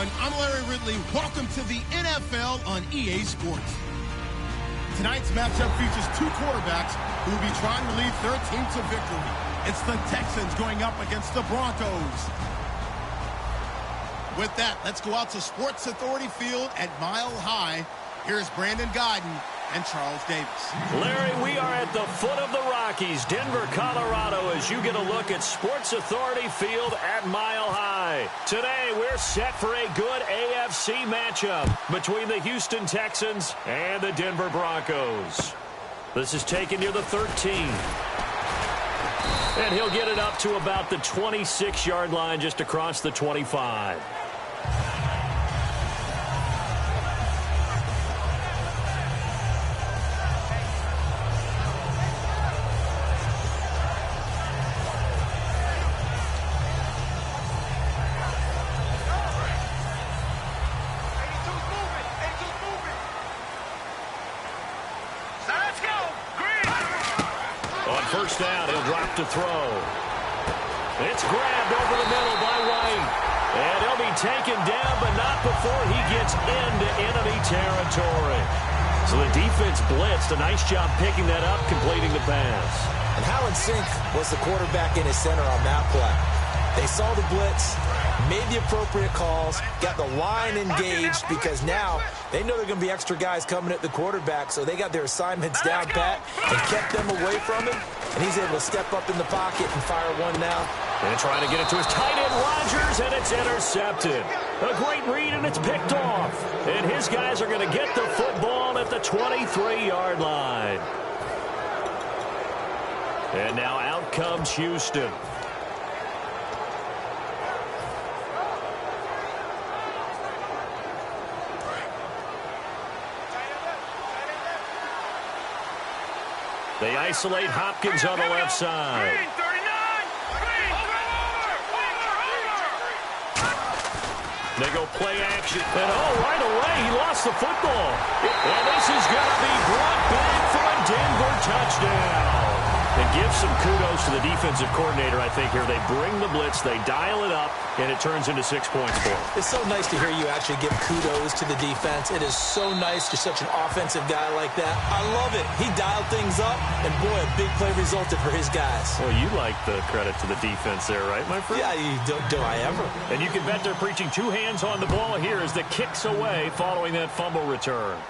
everyone. I'm Larry Ridley. Welcome to the NFL on EA Sports. Tonight's matchup features two quarterbacks who will be trying to lead their team to victory. It's the Texans going up against the Broncos. With that, let's go out to Sports Authority Field at Mile High. Here's Brandon Guyton and Charles Davis. Larry, we are at the foot of the Rockies, Denver, Colorado, as you get a look at Sports Authority Field at Mile High. Today, we're set for a good AFC matchup between the Houston Texans and the Denver Broncos. This is taken near the 13. And he'll get it up to about the 26-yard line just across the 25. First down, he'll drop to throw. It's grabbed over the middle by White. And he'll be taken down, but not before he gets into enemy territory. So the defense blitzed. A nice job picking that up, completing the pass. And how in sync was the quarterback in his center on that play? They saw the blitz, made the appropriate calls, got the line engaged because now they know there are going to be extra guys coming at the quarterback, so they got their assignments down pat and kept them away from him, and he's able to step up in the pocket and fire one now. And trying to get it to his tight end, Rodgers, and it's intercepted. A great read, and it's picked off. And his guys are going to get the football at the 23-yard line. And now out comes Houston. They isolate Hopkins on the left side. They go play action. And right away, he lost the football. And this is going to be brought back for a Denver touchdown. And give some kudos to the defensive coordinator, I think, here. They bring the blitz, they dial it up, and it turns into 6 points for them. It's so nice to hear you actually give kudos to the defense. It is so nice you're such an offensive guy like that. I love it. He dialed things up, and boy, a big play resulted for his guys. Well, you like the credit to the defense there, right, my friend? Yeah, do I ever? And you can bet they're preaching two hands on the ball here as the kick's away following that fumble return.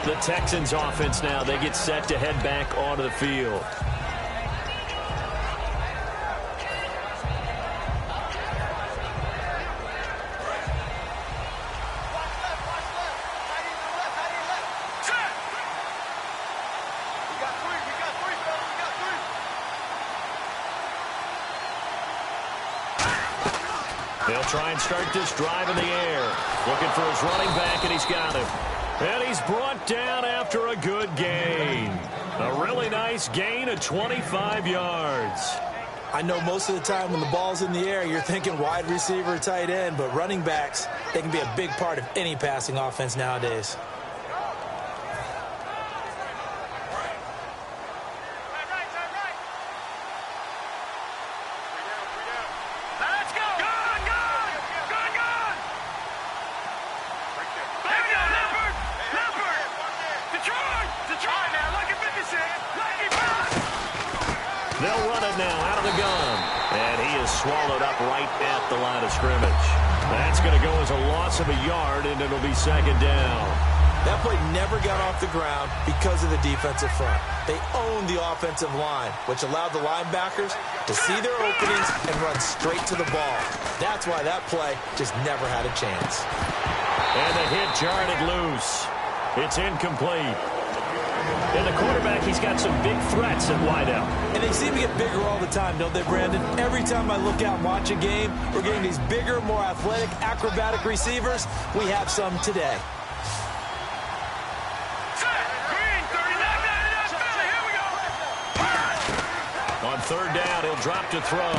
The Texans offense now, they get set to head back onto the field. They'll try and start this drive in the air. Looking for his running back, and he's got him. And he's brought down after a good gain. A really nice gain of 25 yards. I know most of the time when the ball's in the air, you're thinking wide receiver, tight end, but running backs, they can be a big part of any passing offense nowadays. They'll run it now out of the gun. And he is swallowed up right at the line of scrimmage. That's going to go as a loss of a yard, and it'll be second down. That play never got off the ground because of the defensive front. They owned the offensive line, which allowed the linebackers to see their openings and run straight to the ball. That's why that play just never had a chance. And the hit jarred it loose. It's incomplete. And the quarterback, he's got some big threats at wideout. And they seem to get bigger all the time, don't they, Brandon? Every time I look out and watch a game, we're getting these bigger, more athletic, acrobatic receivers. We have some today. On third down, he'll drop to throw.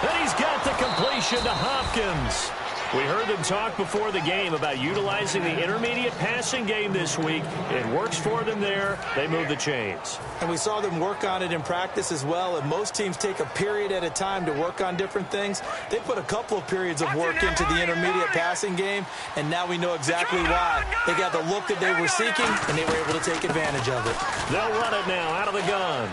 And he's got the completion to Hopkins. We heard them talk before the game about utilizing the intermediate passing game this week. It works for them there. They move the chains. And we saw them work on it in practice as well. And most teams take a period at a time to work on different things. They put a couple of periods of work into the intermediate passing game, and now we know exactly why. They got the look that they were seeking, and they were able to take advantage of it. They'll run it now out of the gun.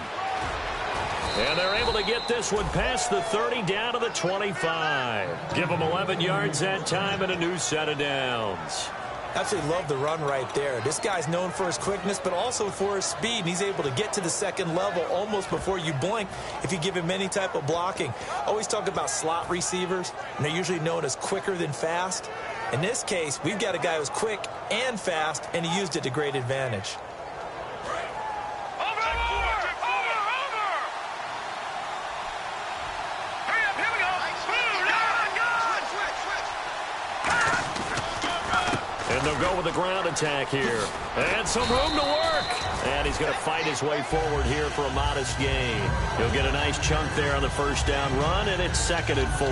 And they're able to get this one past the 30 down to the 25. Give them 11 yards that time and a new set of downs. Absolutely love the run right there. This guy's known for his quickness, but also for his speed. And he's able to get to the second level almost before you blink if you give him any type of blocking. Always talk about slot receivers, and they're usually known as quicker than fast. In this case, we've got a guy who's quick and fast, and he used it to great advantage. And they'll go with the ground attack here. And some room to work. And he's going to fight his way forward here for a modest gain. He'll get a nice chunk there on the first down run, and it's 2nd and 4.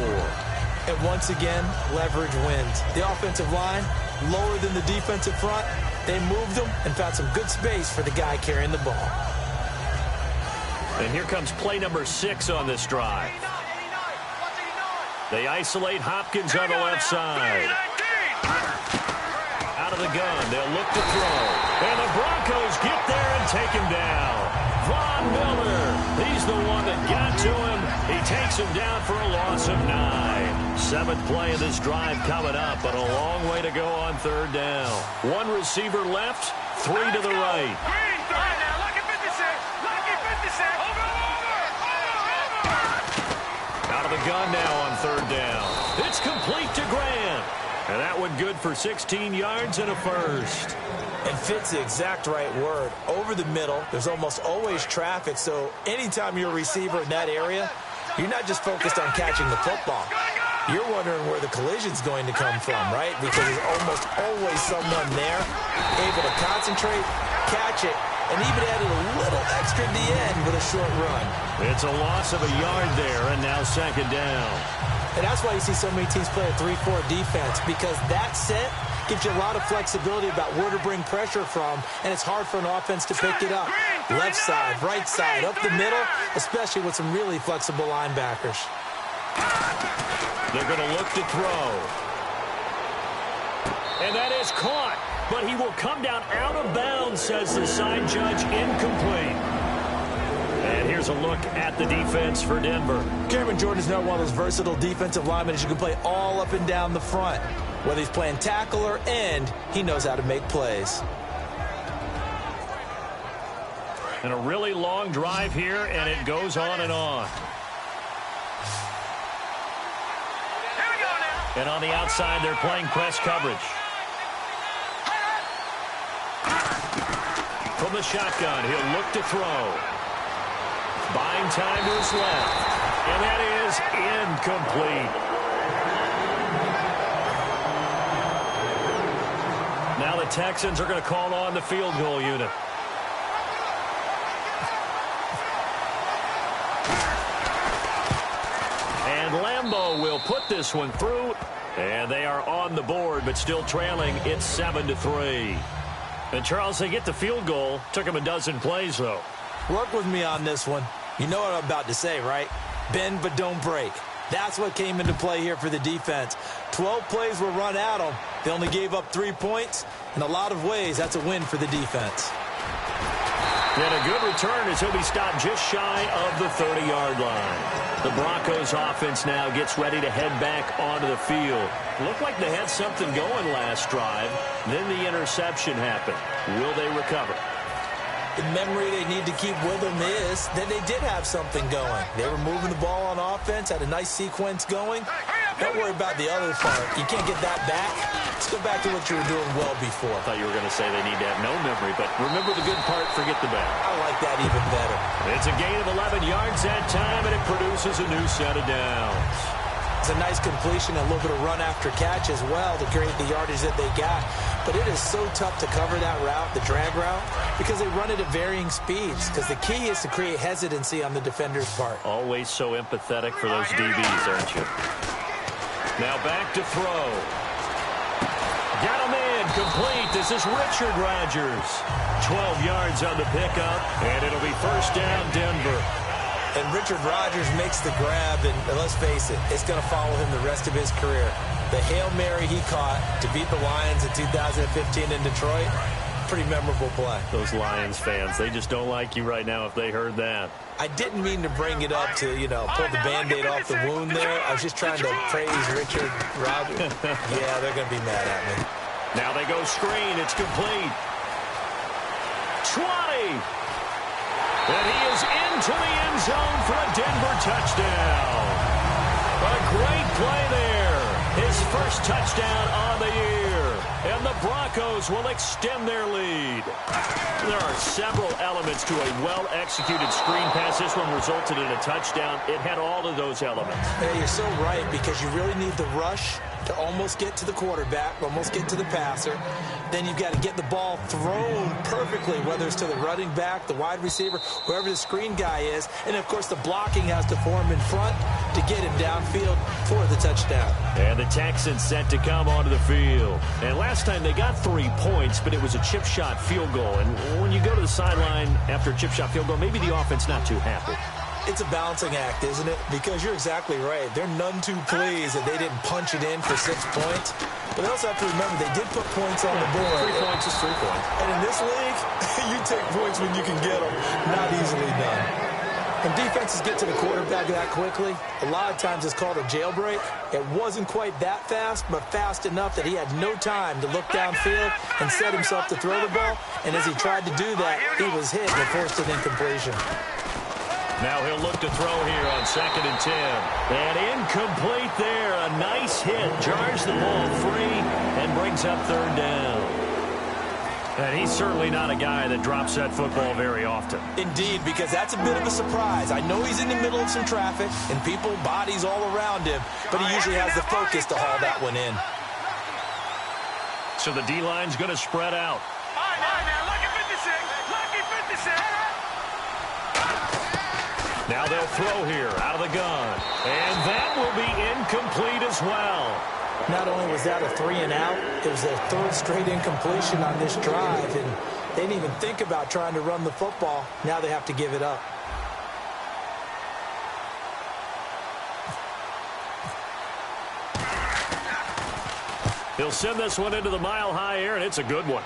And once again, leverage wins. The offensive line, lower than the defensive front. They moved them and found some good space for the guy carrying the ball. And here comes play number 6 on this drive. They isolate Hopkins on the left side. Out of the gun, they'll look to throw. And the Broncos get there and take him down. Von Miller, he's the one that got to him. He takes him down for a loss of 9. 7th play of this drive coming up, but a long way to go on 3rd down. 1 receiver left, 3 to the right. Out of the gun now on 3rd down. It's complete to Grant. And that one good for 16 yards and a first. And fits the exact right word. Over the middle, there's almost always traffic, so anytime you're a receiver in that area, you're not just focused on catching the football. You're wondering where the collision's going to come from, right? Because there's almost always someone there able to concentrate, catch it, and even added a little extra at the end with a short run. It's a loss of a yard there, and now 2nd down. And that's why you see so many teams play a 3-4 defense, because that set gives you a lot of flexibility about where to bring pressure from, and it's hard for an offense to pick it up. Left side, right side, up the middle, especially with some really flexible linebackers. They're going to look to throw. And that is caught, but he will come down out of bounds, says the side judge, incomplete. And here's a look at the defense for Denver. Cameron Jordan is now one of those versatile defensive linemen that you can play all up and down the front. Whether he's playing tackle or end, he knows how to make plays. And a really long drive here, and it goes on and on. And on the outside, they're playing press coverage. From the shotgun, he'll look to throw. Buying time to his left. And that is incomplete. Now the Texans are going to call on the field goal unit. And Lambeau will put this one through. And they are on the board, but still trailing. It's 7-3. And Charles, they get the field goal. Took them a dozen plays, though. Work with me on this one. You know what I'm about to say, right? Bend but don't break. That's what came into play here for the defense. 12 plays were run at them. They only gave up 3 points. In a lot of ways, that's a win for the defense. And a good return as he'll be stopped just shy of the 30-yard line. The Broncos offense now gets ready to head back onto the field. Looked like they had something going last drive. Then the interception happened. Will they recover? The memory they need to keep with them is that they did have something going. They were moving the ball on offense, had a nice sequence going. Don't worry about the other part. You can't get that back. Let's go back to what you were doing well before. I thought you were going to say they need to have no memory, but remember the good part, forget the bad. I like that even better. It's a gain of 11 yards that time, and it produces a new set of downs. It's a nice completion, a little bit of run after catch as well to create the yardage that they got. But it is so tough to cover that route, the drag route, because they run it at varying speeds. Because the key is to create hesitancy on the defender's part. Always so empathetic for those DBs, aren't you? Now back to throw. Got him in. Complete. This is Richard Rodgers. 12 yards on the pickup, and it'll be first down, Denver. And Richard Rodgers makes the grab, and let's face it, it's going to follow him the rest of his career. The Hail Mary he caught to beat the Lions in 2015 in Detroit, pretty memorable play. Those Lions fans, they just don't like you right now if they heard that. I didn't mean to bring it up to, pull the Band-Aid off the wound there. I was just trying to praise Richard Rodgers. Yeah, they're going to be mad at me. Now they go screen. It's complete. 20. And he is into the end zone for a Denver touchdown. A great play there. His first touchdown on the year. And the Broncos will extend their lead. There are several elements to a well-executed screen pass. This one resulted in a touchdown. It had all of those elements. Hey, you're so right, because you really need the rush to almost get to the quarterback, almost get to the passer. Then you've got to get the ball thrown perfectly, whether it's to the running back, the wide receiver, whoever the screen guy is. And, of course, the blocking has to form in front to get him downfield for the touchdown. And the Texans set to come onto the field. And last time they got 3 points, but it was a chip shot field goal. And when you go to the sideline after a chip shot field goal, maybe the offense not too happy. It's a balancing act, isn't it? Because you're exactly right. They're none too pleased that they didn't punch it in for 6 points. But they also have to remember they did put points on the board. 3 points is 3 points. And in this league, you take points when you can get them. Not easily done. When defenses get to the quarterback that quickly, a lot of times it's called a jailbreak. It wasn't quite that fast, but fast enough that he had no time to look downfield and set himself to throw the ball. And as he tried to do that, he was hit and forced an incompletion. Now he'll look to throw here on 2nd and 10. And incomplete there. A nice hit. Jars the ball free and brings up 3rd down. And he's certainly not a guy that drops that football very often. Indeed, because that's a bit of a surprise. I know he's in the middle of some traffic and people, bodies all around him, but he usually has the focus to haul that one in. So the D-line's going to spread out. Now they'll throw here out of the gun. And that will be incomplete as well. Not only was that a 3-and-out, it was their 3rd straight incompletion on this drive. And they didn't even think about trying to run the football. Now they have to give it up. He'll send this one into the mile-high air, and it's a good one.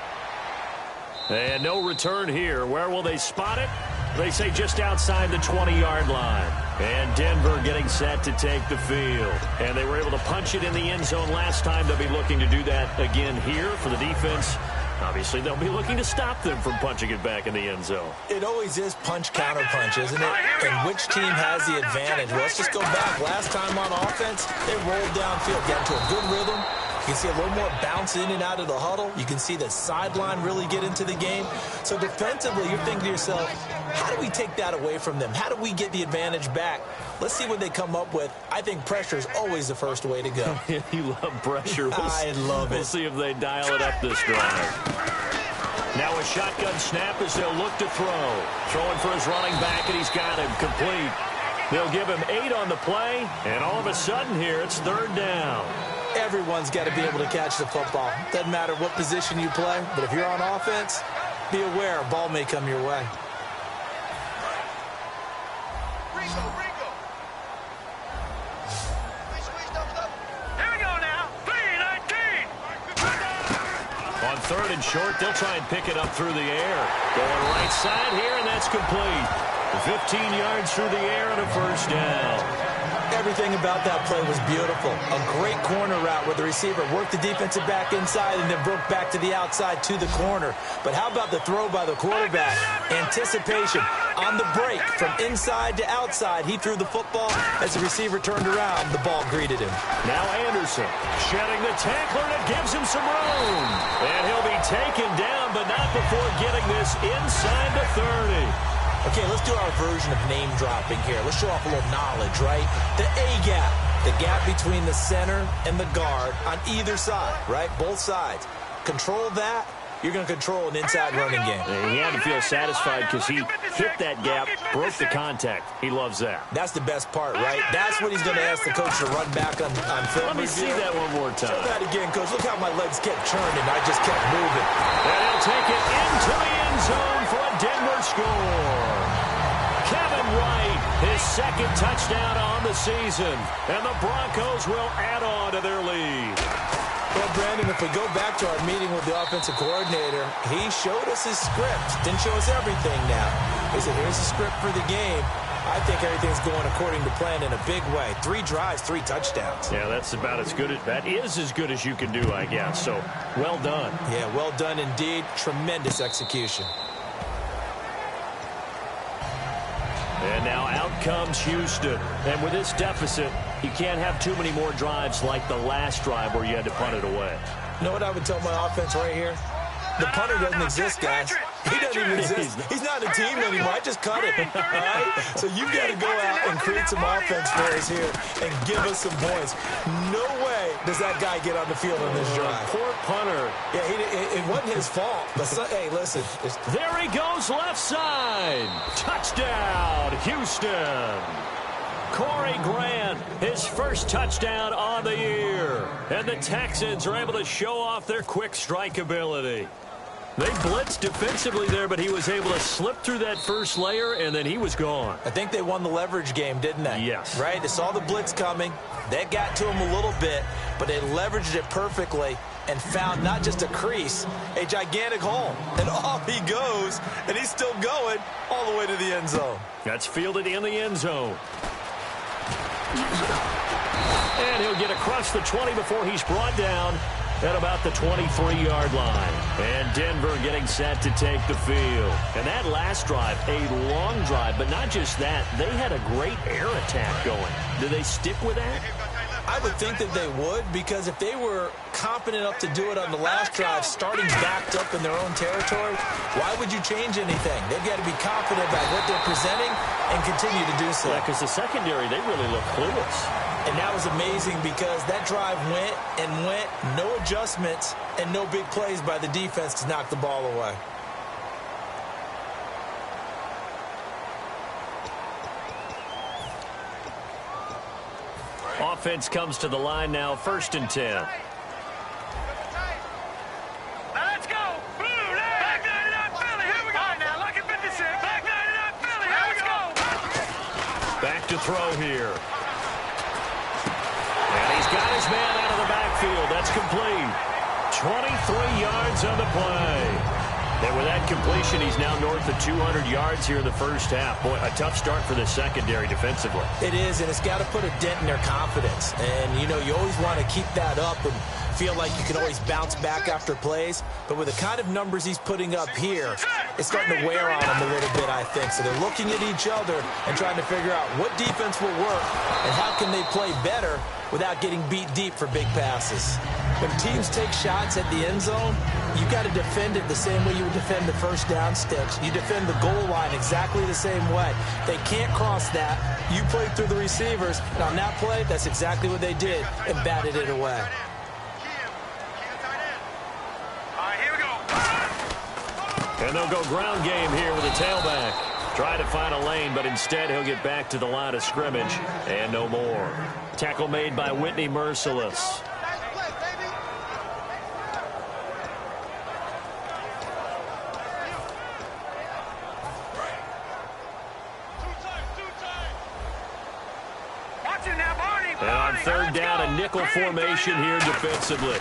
And no return here. Where will they spot it? They say just outside the 20-yard line. And Denver getting set to take the field. And they were able to punch it in the end zone last time. They'll be looking to do that again here for the defense. Obviously, they'll be looking to stop them from punching it back in the end zone. It always is punch-counter-punch, isn't it? And which team has the advantage? Well, let's just go back. Last time on offense, they rolled downfield, got into a good rhythm. You can see a little more bounce in and out of the huddle. You can see the sideline really get into the game. So defensively, you're thinking to yourself, how do we take that away from them? How do we get the advantage back? Let's see what they come up with. I think pressure is always the first way to go. You love pressure. I love it. We'll see if they dial it up this drive. Now a shotgun snap as they'll look to throw. Throwing for his running back, and he's got him complete. They'll give him 8 on the play, and all of a sudden here, it's 3rd down. Everyone's got to be able to catch the football. Doesn't matter what position you play, but if you're on offense, be aware a ball may come your way. Here we go now. 3-19. On 3rd and short, they'll try and pick it up through the air. Going right side here, and that's complete. 15 yards through the air and a first down. Everything about that play was beautiful. A great corner route where the receiver worked the defensive back inside and then broke back to the outside to the corner. But how about the throw by the quarterback? Anticipation on the break from inside to outside. He threw the football. As the receiver turned around, the ball greeted him. Now Anderson shedding the tackler, and it gives him some room. And he'll be taken down, but not before getting this inside the 30. Okay, let's do our version of name dropping here. Let's show off a little knowledge, right? The A-gap, the gap between the center and the guard on either side, right? Both sides. Control that, you're going to control an inside running game. He had to feel satisfied because he hit that gap, broke the contact. He loves that. That's the best part, right? That's what he's going to ask the coach to run back on film. Let me see that one more time. Show that again, Coach. Look how my legs kept turning. I just kept moving. And he'll take it into the end zone for a Denver score. Kevin White, his second touchdown on the season. And the Broncos will add on to their lead. Well, Brandon, if we go back to our meeting with the offensive coordinator, he showed us his script. Didn't show us everything now. He said, here's the script for the game. I think everything's going according to plan in a big way. 3 drives, 3 touchdowns. Yeah, that's about as good as, that is as good as you can do, I guess. So, well done. Yeah, well done indeed. Tremendous execution. And now out comes Houston. And with this deficit, you can't have too many more drives like the last drive where you had to punt it away. You know what I would tell my offense right here? The punter doesn't exist, guys. He doesn't even exist. He's not a team anymore. I just cut him. All right? So you've got to go out and create some offense for us here and give us some points. No way does that guy get on the field on this drive. Poor punter. Yeah, it wasn't his fault. But hey, listen. There he goes left side. Touchdown, Houston. Corey Grant, his first touchdown on the year. And the Texans are able to show off their quick strike ability. They blitzed defensively there, but he was able to slip through that first layer, and then he was gone. I think they won the leverage game, didn't they? Yes. Right? They saw the blitz coming. That got to him a little bit, but they leveraged it perfectly and found not just a crease, a gigantic hole. And off he goes, and he's still going all the way to the end zone. That's fielded in the end zone. And he'll get across the 20 before he's brought down at about the 23-yard line. And Denver getting set to take the field. And that last drive, a long drive, but not just that, they had a great air attack going. Do they stick with that? I would think that they would, because if they were confident enough to do it on the last drive, starting backed up in their own territory, why would you change anything? They've got to be confident about what they're presenting and continue to do so. Yeah, because the secondary, they really look clueless. And that was amazing because that drive went and went, no adjustments, and no big plays by the defense to knock the ball away. Offense comes to the line now, 1st and 10. Let's go. Blue, back 99 Philly. Here we go. All right, now, lucky 56. Back 99 Philly. Here we go. Back to throw here. And he's got his man out of the backfield. That's complete. 23 yards on the play. And with that completion, he's now north of 200 yards here in the first half. Boy, a tough start for the secondary defensively. It is, and it's got to put a dent in their confidence. And, you know, you always want to keep that up and feel like you can always bounce back after plays. But with the kind of numbers he's putting up here, it's starting to wear on them a little bit, I think. So they're looking at each other and trying to figure out what defense will work and how can they play better without getting beat deep for big passes. When teams take shots at the end zone, you got to defend it the same way you would defend the first down sticks. You defend the goal line exactly the same way. They can't cross that. You play through the receivers. And on that play, that's exactly what they did and batted it away. All right, here we go. And they'll go ground game here with a tailback. Try to find a lane, but instead he'll get back to the line of scrimmage and no more. Tackle made by Whitney Merciless. And on 3rd down, a nickel formation here defensively.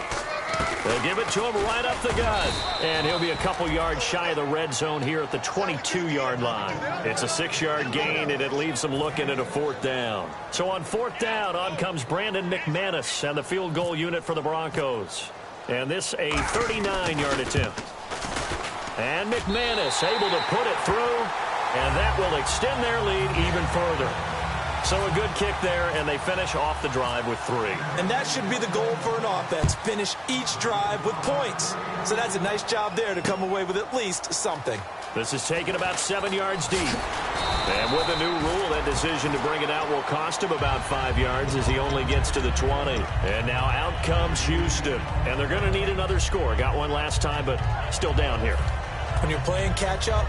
They'll give it to him right up the gut. And he'll be a couple yards shy of the red zone here at the 22-yard line. It's a 6-yard gain, and it leaves them looking at a 4th down. So on 4th down, on comes Brandon McManus and the field goal unit for the Broncos. And this a 39-yard attempt. And McManus able to put it through, and that will extend their lead even further. So a good kick there, and they finish off the drive with 3. And that should be the goal for an offense. Finish each drive with points. So that's a nice job there to come away with at least something. This is taken about 7 yards deep. And with a new rule, that decision to bring it out will cost him about 5 yards as he only gets to the 20. And now out comes Houston. And they're going to need another score. Got one last time, but still down here. When you're playing catch-up,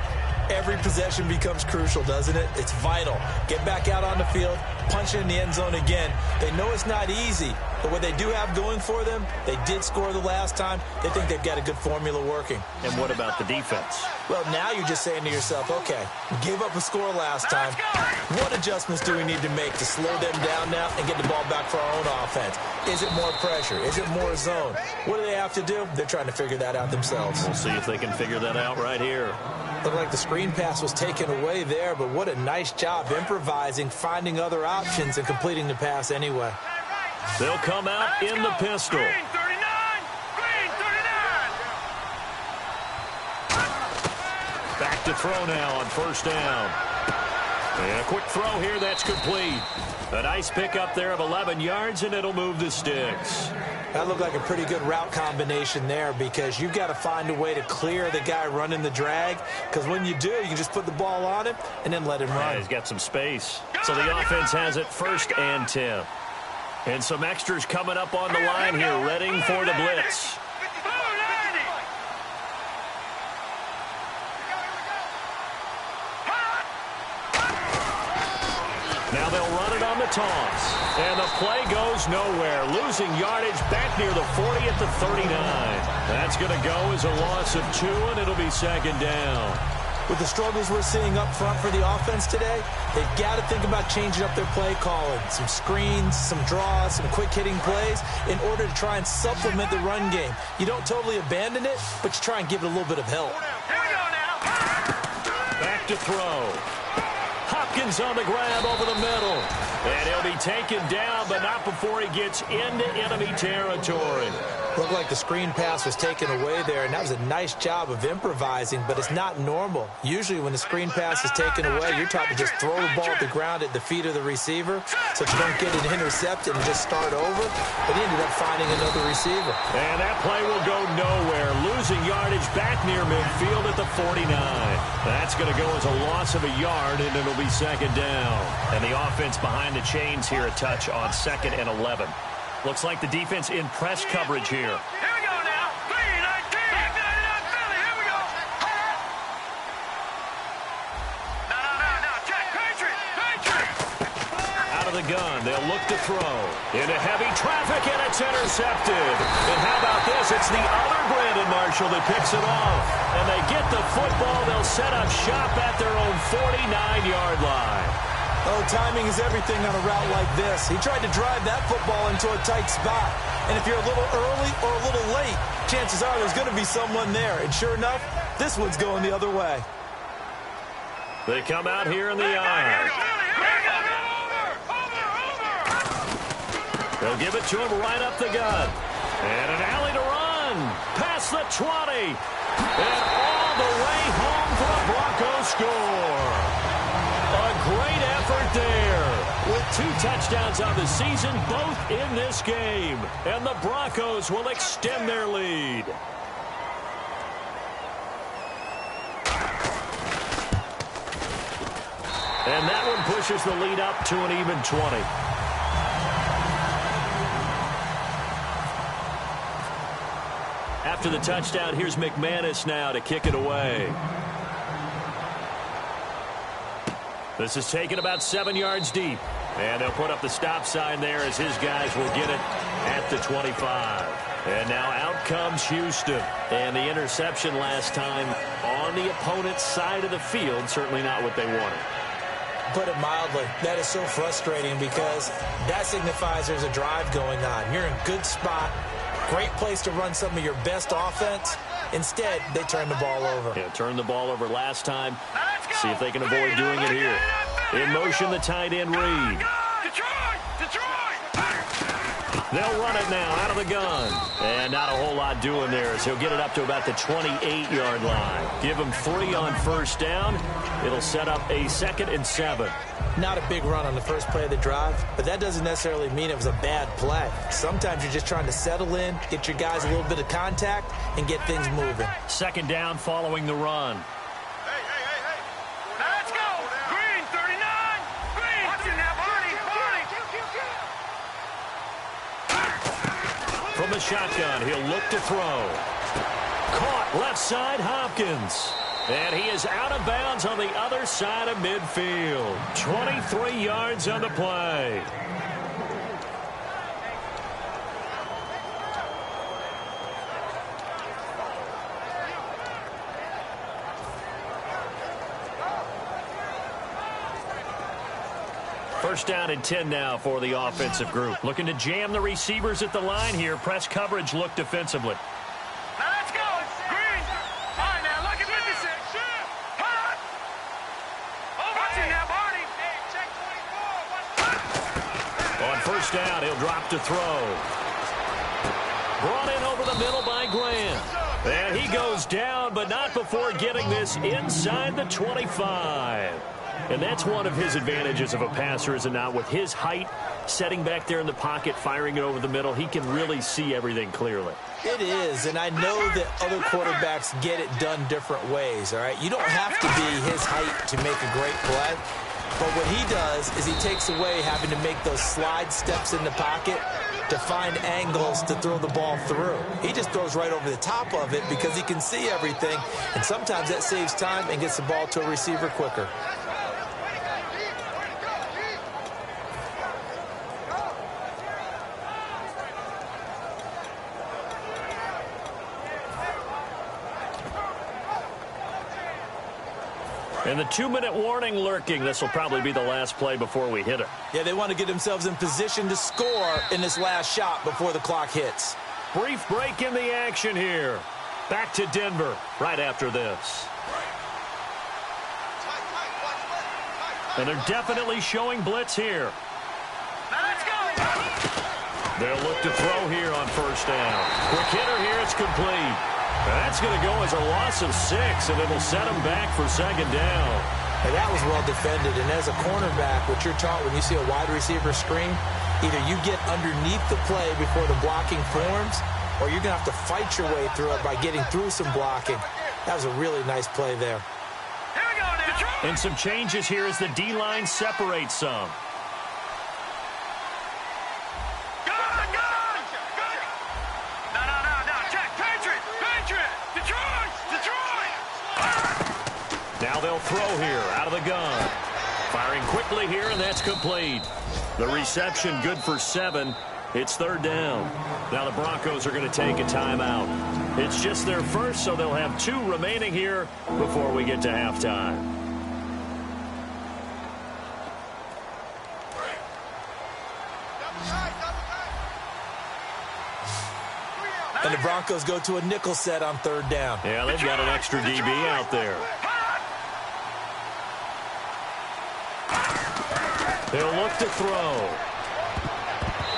every possession becomes crucial, doesn't it? It's vital. Get back out on the field, punch it in the end zone again. They know it's not easy, but what they do have going for them, they did score the last time. They think they've got a good formula working. And what about the defense? Well, now you're just saying to yourself, okay, we gave up a score last time. What adjustments do we need to make to slow them down now and get the ball back for our own offense? Is it more pressure? Is it more zone? What do they have to do? They're trying to figure that out themselves. We'll see if they can figure that out right here. Looked like the screen pass was taken away there, but what a nice job improvising, finding other options, and completing the pass anyway. They'll come out in the pistol. Green 39! Green 39! Back to throw now on first down. And a quick throw here, that's complete. A nice pickup there of 11 yards, and it'll move the sticks. That looked like a pretty good route combination there because you've got to find a way to clear the guy running the drag, because when you do, you can just put the ball on him and then let him run. Yeah, he's got some space. So the offense has it 1st and 10. And some extras coming up on the line here, ready for the blitz. Now they'll run it on the toss. And the play goes nowhere. Losing yardage back near the 40 at the 39. That's going to go as a loss of 2, and it'll be 2nd down. With the struggles we're seeing up front for the offense today, they've got to think about changing up their play calling. Some screens, some draws, some quick-hitting plays in order to try and supplement the run game. You don't totally abandon it, but you try and give it a little bit of help. Here we go now. Back to throw. Hopkins on the grab over the middle. And he'll be taken down, but not before he gets into enemy territory. Looked like the screen pass was taken away there, and that was a nice job of improvising, but it's not normal. Usually when the screen pass is taken away, you're taught to just throw the ball at the ground at the feet of the receiver so that you don't get it intercepted and just start over. But he ended up finding another receiver. And that play will go nowhere. Losing yardage back near midfield at the 49. That's going to go as a loss of a yard, and it'll be 2nd down. And the offense behind the chains here a touch on 2nd and 11. Looks like the defense in press coverage here. Here we go now. 3-19. Back 99 Philly. Here we go. No. Check. Patriot. Out of the gun. They'll look to throw. Into heavy traffic, and it's intercepted. And how about this? It's the other Brandon Marshall that picks it off. And they get the football. They'll set up shop at their own 49-yard line. Oh, timing is everything on a route like this. He tried to drive that football into a tight spot. And if you're a little early or a little late, chances are there's going to be someone there. And sure enough, this one's going the other way. They come out here in the eye. They'll give it to him right up the gut. And an alley to run. Past the 20. And all the way home for a Broncos score. A great effort there. With 2 touchdowns on the season, both in this game. And the Broncos will extend their lead. And that one pushes the lead up to an even 20. After the touchdown, here's McManus now to kick it away. This is taken about 7 yards deep. And they'll put up the stop sign there as his guys will get it at the 25. And now out comes Houston. And the interception last time on the opponent's side of the field, certainly not what they wanted. Put it mildly, that is so frustrating because that signifies there's a drive going on. You're in a good spot, great place to run some of your best offense. Instead, they turn the ball over. Yeah, turned the ball over last time. See if they can avoid doing it here. In motion, the tight end Reed. They'll run it now out of the gun. And not a whole lot doing there as he'll get it up to about the 28-yard line. Give him 3 on first down. It'll set up a 2nd and 7. Not a big run on the first play of the drive, but that doesn't necessarily mean it was a bad play. Sometimes you're just trying to settle in, get your guys a little bit of contact, and get things moving. 2nd down following the run. Let's go. Green the shotgun. He'll look to throw. Caught left side, Hopkins. And he is out of bounds on the other side of midfield. 23 yards on the play. First down and 10 now for the offensive group. Looking to jam the receivers at the line here. Press coverage look defensively. Now let's go. Green. All right, now look at 56. Hot. Watch it now, Barney. Hey, check 24. On first down, he'll drop to throw. Brought in over the middle by Grant. And he goes down, but not before getting this inside the 25. And that's one of his advantages of a passer, is it not? With his height, setting back there in the pocket, firing it over the middle, he can really see everything clearly. It is, and I know that other quarterbacks get it done different ways, all right? You don't have to be his height to make a great play, but what he does is he takes away having to make those slide steps in the pocket to find angles to throw the ball through. He just throws right over the top of it because he can see everything, and sometimes that saves time and gets the ball to a receiver quicker. And the 2-minute warning lurking. This will probably be the last play before we hit it. Yeah, they want to get themselves in position to score in this last shot before the clock hits. Brief break in the action here. Back to Denver right after this. And they're definitely showing blitz here. Now let's go. They'll look to throw here on first down. Quick hitter here. It's complete. That's going to go as a loss of 6, and it'll set them back for second down. And that was well defended. And as a cornerback, what you're taught when you see a wide receiver screen, either you get underneath the play before the blocking forms, or you're going to have to fight your way through it by getting through some blocking. That was a really nice play there. Here we go now. And some changes here as the D-line separates some. Now they'll throw here out of the gun. Firing quickly here, and that's complete. The reception good for 7. It's third down. Now the Broncos are going to take a timeout. It's just their first, so they'll have 2 remaining here before we get to halftime. And the Broncos go to a nickel set on third down. Yeah, they've got an extra DB out there. They'll look to throw.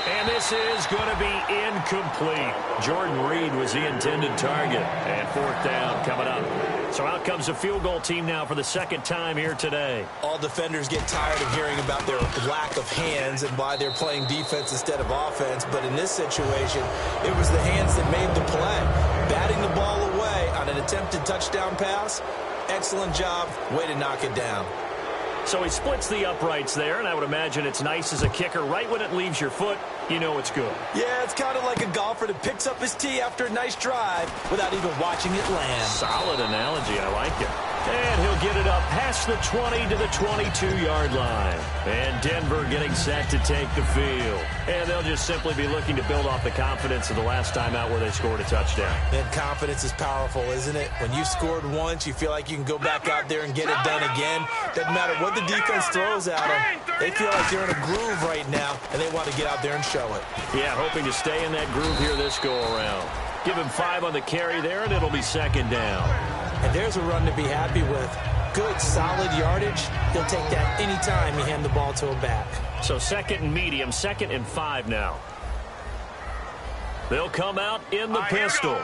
And this is going to be incomplete. Jordan Reed was the intended target. And fourth down coming up. So out comes a field goal team now for the second time here today. All defenders get tired of hearing about their lack of hands and why they're playing defense instead of offense. But in this situation, it was the hands that made the play. Batting the ball away on an attempted touchdown pass. Excellent job. Way to knock it down. So he splits the uprights there, and I would imagine it's nice as a kicker. Right when it leaves your foot, you know it's good. Yeah, it's kind of like a golfer that picks up his tee after a nice drive without even watching it land. Solid analogy. I like it. And he'll get it up past the 20 to the 22-yard line. And Denver getting set to take the field. And they'll just simply be looking to build off the confidence of the last time out where they scored a touchdown. And confidence is powerful, isn't it? When you've scored once, you feel like you can go back out there and get it done again. Doesn't matter what the defense throws at them. They feel like they're in a groove right now, and they want to get out there and show it. Yeah, hoping to stay in that groove here this go-around. Give him 5 on the carry there, and it'll be second down. And there's a run to be happy with. Good, solid yardage. He'll take that any time you hand the ball to a back. So second and medium, 2nd and 5 now. They'll come out in the pistol.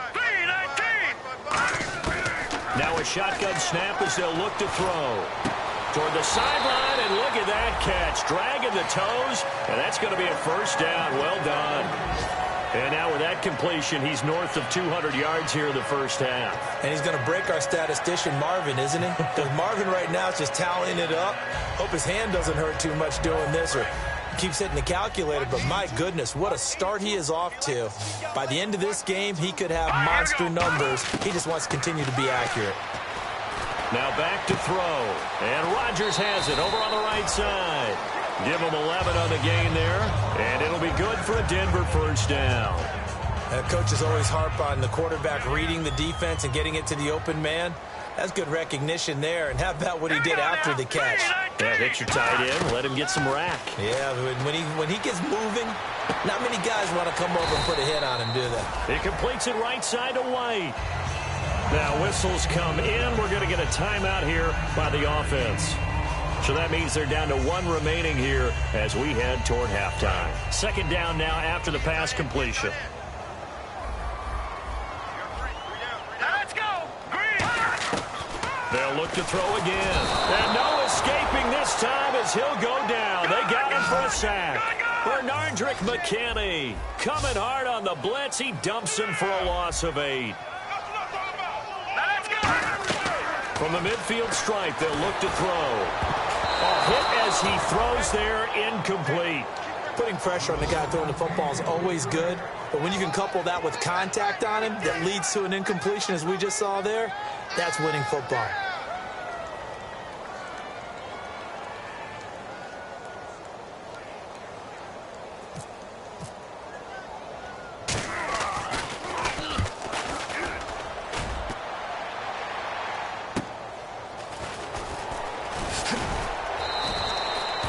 Now a shotgun snap as they'll look to throw. Toward the sideline, and look at that catch. Dragging the toes, and that's going to be a first down. Well done. And now with that completion, he's north of 200 yards here in the first half. And he's going to break our statistician, Marvin, isn't he? Because Marvin right now is just tallying it up. Hope his hand doesn't hurt too much doing this, or keeps hitting the calculator, but my goodness, what a start he is off to. By the end of this game, he could have monster numbers. He just wants to continue to be accurate. Now back to throw. And Rodgers has it over on the right side. Give him 11 on the gain there. And it'll be good for a Denver first down. Coaches always harp on the quarterback reading the defense and getting it to the open man. That's good recognition there. And how about what he did after the catch? Yeah, hit your tight end. Let him get some rack. Yeah, when he gets moving, not many guys want to come over and put a hit on him, do they? He completes it right side to White. Now whistles come in. We're going to get a timeout here by the offense. So that means they're down to 1 remaining here as we head toward halftime. Second down now after the pass completion. Let's go. Green. They'll look to throw again. And no escaping this time as he'll go down. They got him for a sack. Bernardrick McKinney coming hard on the blitz. He dumps him for a loss of 8. From the midfield stripe, they'll look to throw. A hit as he throws there, incomplete. Putting pressure on the guy throwing the football is always good, but when you can couple that with contact on him that leads to an incompletion, as we just saw there, that's winning football.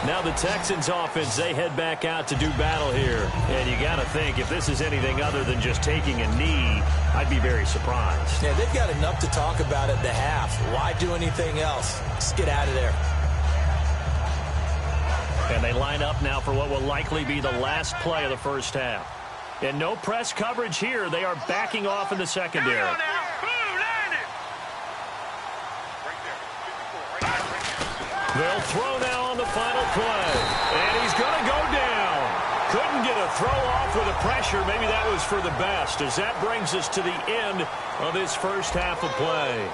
Now the Texans offense, they head back out to do battle here. And you got to think, if this is anything other than just taking a knee, I'd be very surprised. Yeah, they've got enough to talk about at the half. Why do anything else? Just get out of there. And they line up now for what will likely be the last play of the first half. And no press coverage here. They are backing off in the secondary. They'll throw now on the final play. And he's going to go down. Couldn't get a throw off with the pressure. Maybe that was for the best, as that brings us to the end of this first half of play.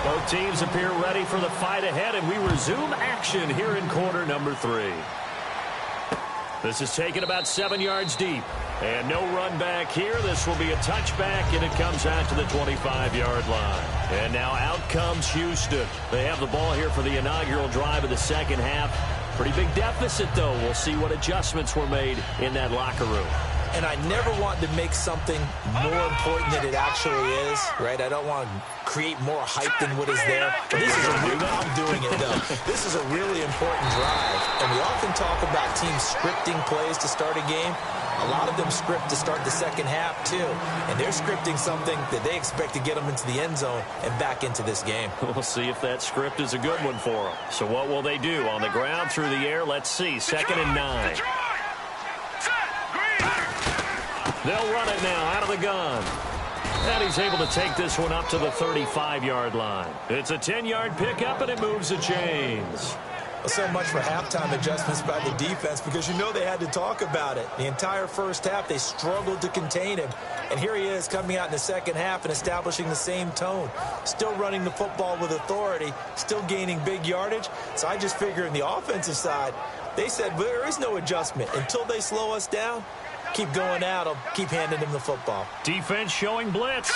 Both teams appear ready for the fight ahead, and we resume action here in quarter number 3. This is taken about 7 yards deep. And no run back here. This will be a touchback, and it comes out to the 25-yard line. And now out comes Houston. They have the ball here for the inaugural drive of the second half. Pretty big deficit, though. We'll see what adjustments were made in that locker room. And I never want to make something more important than it actually is, right? I don't want to create more hype than what is there. But this is I'm doing it, though. This is a really important drive. And we often talk about teams scripting plays to start a game. A lot of them script to start the second half, too. And they're scripting something that they expect to get them into the end zone and back into this game. We'll see if that script is a good one for them. So what will they do? On the ground, through the air? Let's see. 2nd and 9. They'll run it now out of the gun. And he's able to take this one up to the 35-yard line. It's a 10-yard pickup, and it moves the chains. Well, so much for halftime adjustments by the defense, because you know they had to talk about it. The entire first half, they struggled to contain him. And here he is coming out in the second half and establishing the same tone. Still running the football with authority, still gaining big yardage. So I just figure in the offensive side, they said, well, there is no adjustment. Until they slow us down, keep going out. I'll keep handing them the football. Defense showing blitz.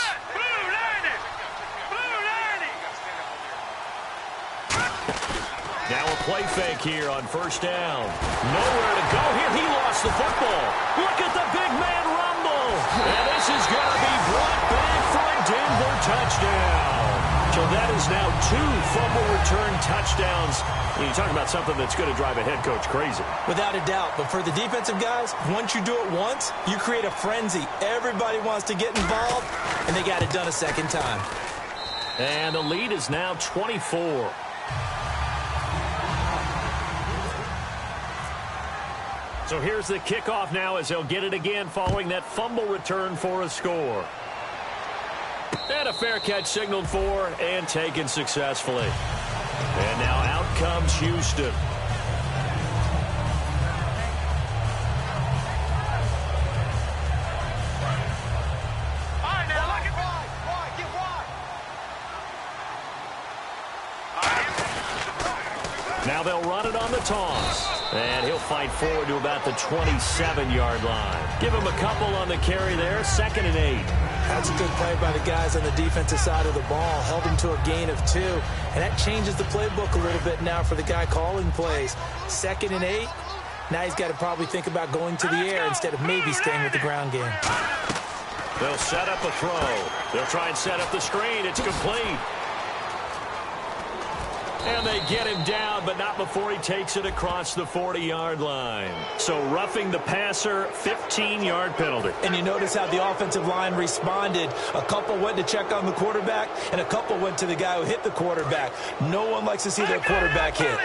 Now a play fake here on first down. Nowhere to go here. He lost the football. Look at the big man rumble. And this is going to be brought back for a Denver touchdown. So that is now 2 fumble return touchdowns. You talk about something that's going to drive a head coach crazy. Without a doubt. But for the defensive guys, once you do it once, you create a frenzy. Everybody wants to get involved, and they got it done a second time. And the lead is now 24. So here's the kickoff now as they'll get it again following that fumble return for a score. And a fair catch signaled for and taken successfully. And now out comes Houston. Now they'll run it on the toss. And he'll fight forward to about the 27-yard line. Give him a couple on the carry there. 2nd and 8. That's a good play by the guys on the defensive side of the ball. Held him to a gain of 2. And that changes the playbook a little bit now for the guy calling plays. 2nd and 8. Now he's got to probably think about going to the air instead of maybe staying with the ground game. They'll set up a throw. They'll try and set up the screen. It's complete. And they get him down, but not before he takes it across the 40-yard line. So roughing the passer, 15-yard penalty. And you notice how the offensive line responded. A couple went to check on the quarterback, and a couple went to the guy who hit the quarterback. No one likes to see their quarterback hit.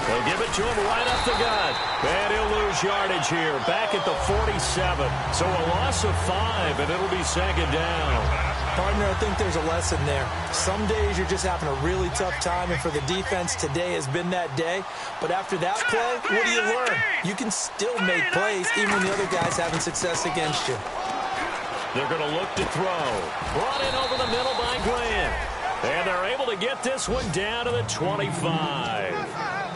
They'll give it to him right up the gut. And he'll lose yardage here. Back at the 47. So a loss of 5, and it'll be 2nd down. Partner, I think there's a lesson there. Some days you're just having a really tough time, and for the defense, today has been that day. But after that play, what do you learn? You can still make plays even when the other guy's having success against you. They're going to look to throw. Brought in over the middle by Grant. And they're able to get this one down to the 25.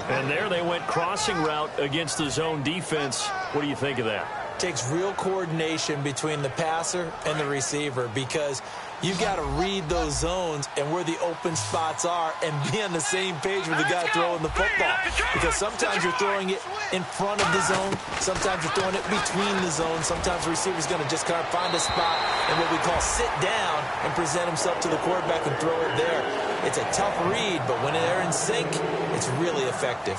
And there they went crossing route against the zone defense. What do you think of that? Takes real coordination between the passer and the receiver, because you've got to read those zones and where the open spots are and be on the same page with the guy throwing the football. Because sometimes you're throwing it in front of the zone. Sometimes you're throwing it between the zones. Sometimes the receiver's going to just kind of find a spot and what we call sit down and present himself to the quarterback and throw it there. It's a tough read, but when they're in sync, it's really effective.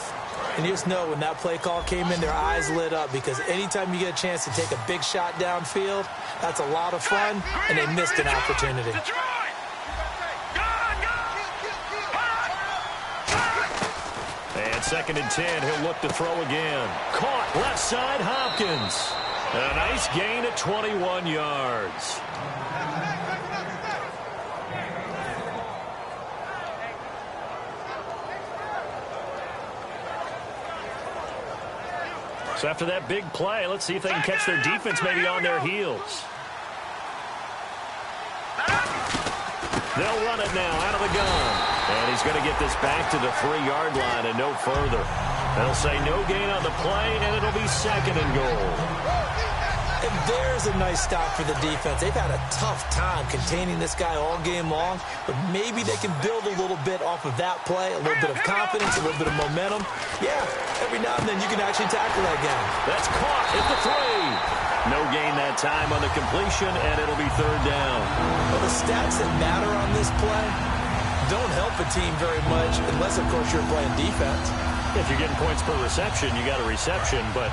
And you just know when that play call came in, their eyes lit up, because anytime you get a chance to take a big shot downfield, that's a lot of fun, and they missed an opportunity. And 2nd and 10, he'll look to throw again. Caught left side, Hopkins. A nice gain at 21 yards. So after that big play, let's see if they can catch their defense maybe on their heels. They'll run it now out of the gun. And he's going to get this back to the 3-yard line and no further. They'll say no gain on the play, and it'll be 2nd and goal. And there's a nice stop for the defense. They've had a tough time containing this guy all game long, but maybe they can build a little bit off of that play, a little bit of confidence, a little bit of momentum. Yeah, every now and then you can actually tackle that guy. That's caught at the 3. No gain that time on the completion, and it'll be 3rd down. Well, the stats that matter on this play don't help a team very much unless, of course, you're playing defense. If you're getting points per reception, you got a reception, but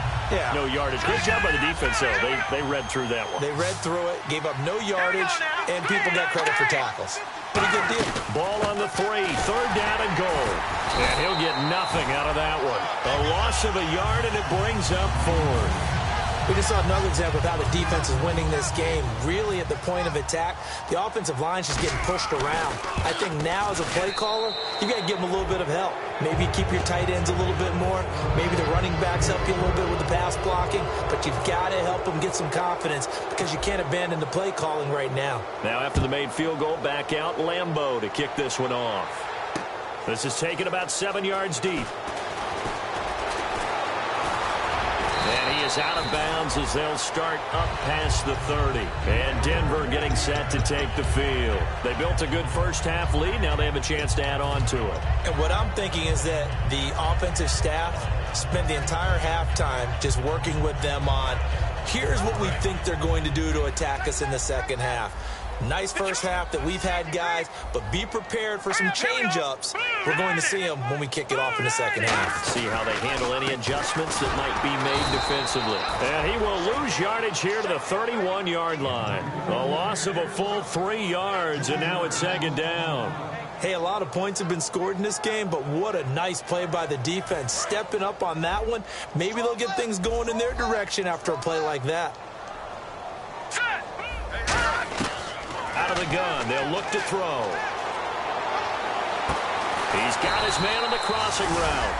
no yardage. Good job by the defense, though. They read through that one. They read through it, gave up no yardage, and people got credit for tackles. Pretty good deal. Ball on the 3, 3rd down and goal. And he'll get nothing out of that one. A loss of a yard, and it brings up 4th. We just saw another example of how the defense is winning this game. Really at the point of attack, the offensive line's just getting pushed around. I think now as a play caller, you got to give them a little bit of help. Maybe keep your tight ends a little bit more. Maybe the running backs help you a little bit with the pass blocking. But you've got to help them get some confidence, because you can't abandon the play calling right now. Now after the made field goal, back out Lambeau to kick this one off. This is taken about 7 yards deep. And he is out of bounds as they'll start up past the 30. And Denver getting set to take the field. They built a good first-half lead. Now they have a chance to add on to it. And what I'm thinking is that the offensive staff spent the entire halftime just working with them on, here's what we think they're going to do to attack us in the second half. Nice first half that we've had, guys, but be prepared for some change-ups. We're going to see them when we kick it off in the second half. See how they handle any adjustments that might be made defensively. And he will lose yardage here to the 31-yard line. A loss of a full 3 yards, and now it's 2nd down. Hey, a lot of points have been scored in this game, but what a nice play by the defense. Stepping up on that one, maybe they'll get things going in their direction after a play like that. Out of the gun, they'll look to throw. He's got his man on the crossing route.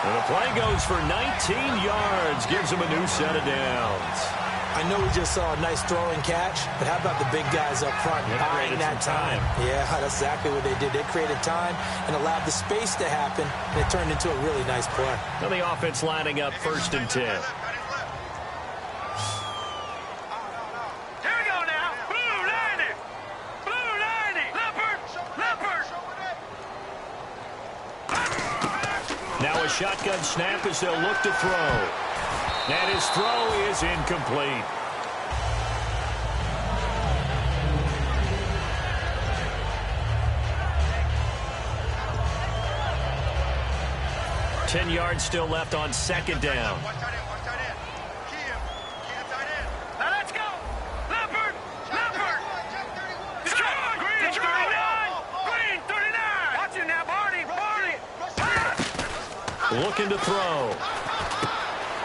And the play goes for 19 yards, gives him a new set of downs. I know we just saw a nice throwing catch, but how about the big guys up front buying that time? Yeah, that's exactly what they did. They created time and allowed the space to happen, and it turned into a really nice play. Now the offense lining up 1st and 10. Now a shotgun snap as they'll look to throw. And his throw is incomplete. Ten yards still left on 2nd down. Now let's go. Leopard. Green 39. Watch it now, Barney. Looking to throw.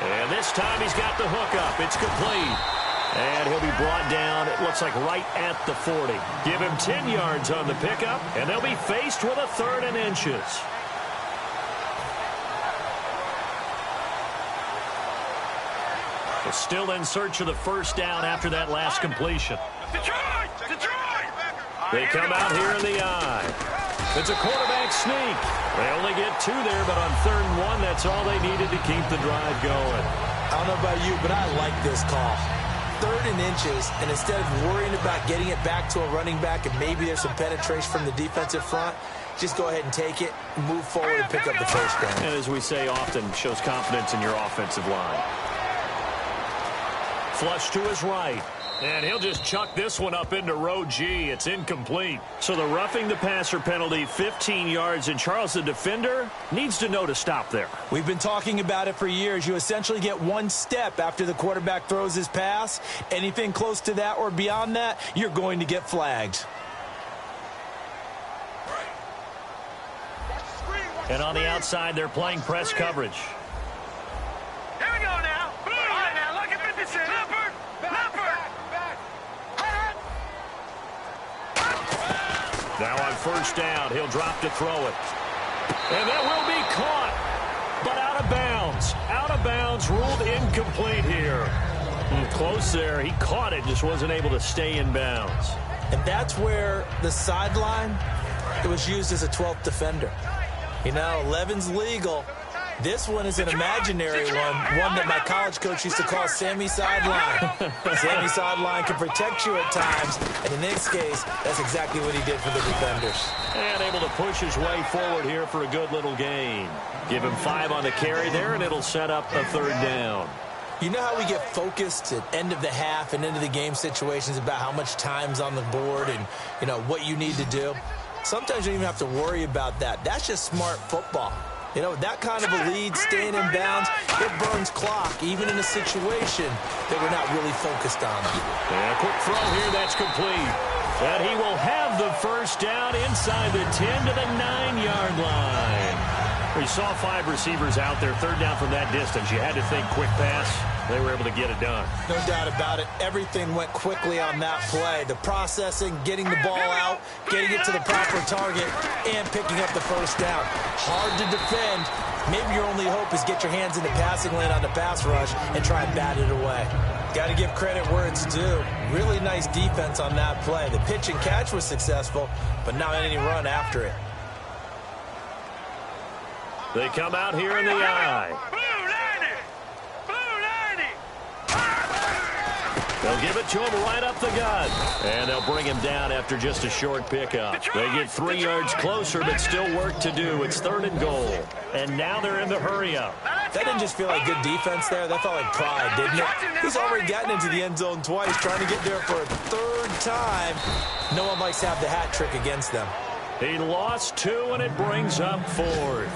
And this time he's got the hook up. It's complete. And he'll be brought down, it looks like right at the 40. Give him 10 yards on the pickup, and they'll be faced with a 3rd and inches. They're still in search of the 1st down after that last completion. Detroit! They come out here in the eye. It's a quarterback sneak. They only get 2 there, but on 3rd and 1, that's all they needed to keep the drive going. I don't know about you, but I like this call. 3rd and inches, and instead of worrying about getting it back to a running back and maybe there's some penetration from the defensive front, just go ahead and take it, move forward, and pick up the 1st down. And as we say often, shows confidence in your offensive line. Flush to his right. And he'll just chuck this one up into row G. It's incomplete. So the roughing the passer penalty, 15 yards. And Charles, the defender, needs to know to stop there. We've been talking about it for years. You essentially get 1 step after the quarterback throws his pass. Anything close to that or beyond that, you're going to get flagged. And on the outside, they're playing press coverage. Here we go now. All right, now look at 56. Leopard. Now on 1st down, he'll drop to throw it. And that will be caught, but out of bounds. Out of bounds, ruled incomplete here. Close there. He caught it, just wasn't able to stay in bounds. And that's where the sideline, it was used as a 12th defender. You know, 11's legal. This one is an imaginary one that my college coach used to call Sammy Sideline. Sammy Sideline can protect you at times, and in this case, that's exactly what he did for the defenders. And able to push his way forward here for a good little gain. Give him 5 on the carry there, and it'll set up a 3rd down. You know how we get focused at end of the half and end of the game situations about how much time's on the board and, you know, what you need to do? Sometimes you don't even have to worry about that. That's just smart football. You know, that kind of a lead, staying in bounds, it burns clock, even in a situation that we're not really focused on. And a quick throw here, that's complete. And he will have the 1st down inside the 10 to the 9-yard line. We saw 5 receivers out there, 3rd down from that distance. You had to think quick pass. They were able to get it done. No doubt about it. Everything went quickly on that play. The processing, getting the ball out, getting it to the proper target, and picking up the 1st down. Hard to defend. Maybe your only hope is get your hands in the passing lane on the pass rush and try and bat it away. Got to give credit where it's due. Really nice defense on that play. The pitch and catch was successful, but not any run after it. They come out here in the eye. They'll give it to him right up the gut. And they'll bring him down after just a short pickup. They get 3 yards closer, but still work to do. It's 3rd and goal. And now they're in the hurry-up. That didn't just feel like good defense there. That felt like pride, didn't it? He's already gotten into the end zone twice, trying to get there for a 3rd time. No one likes to have the hat trick against them. He lost 2, and it brings up 4th.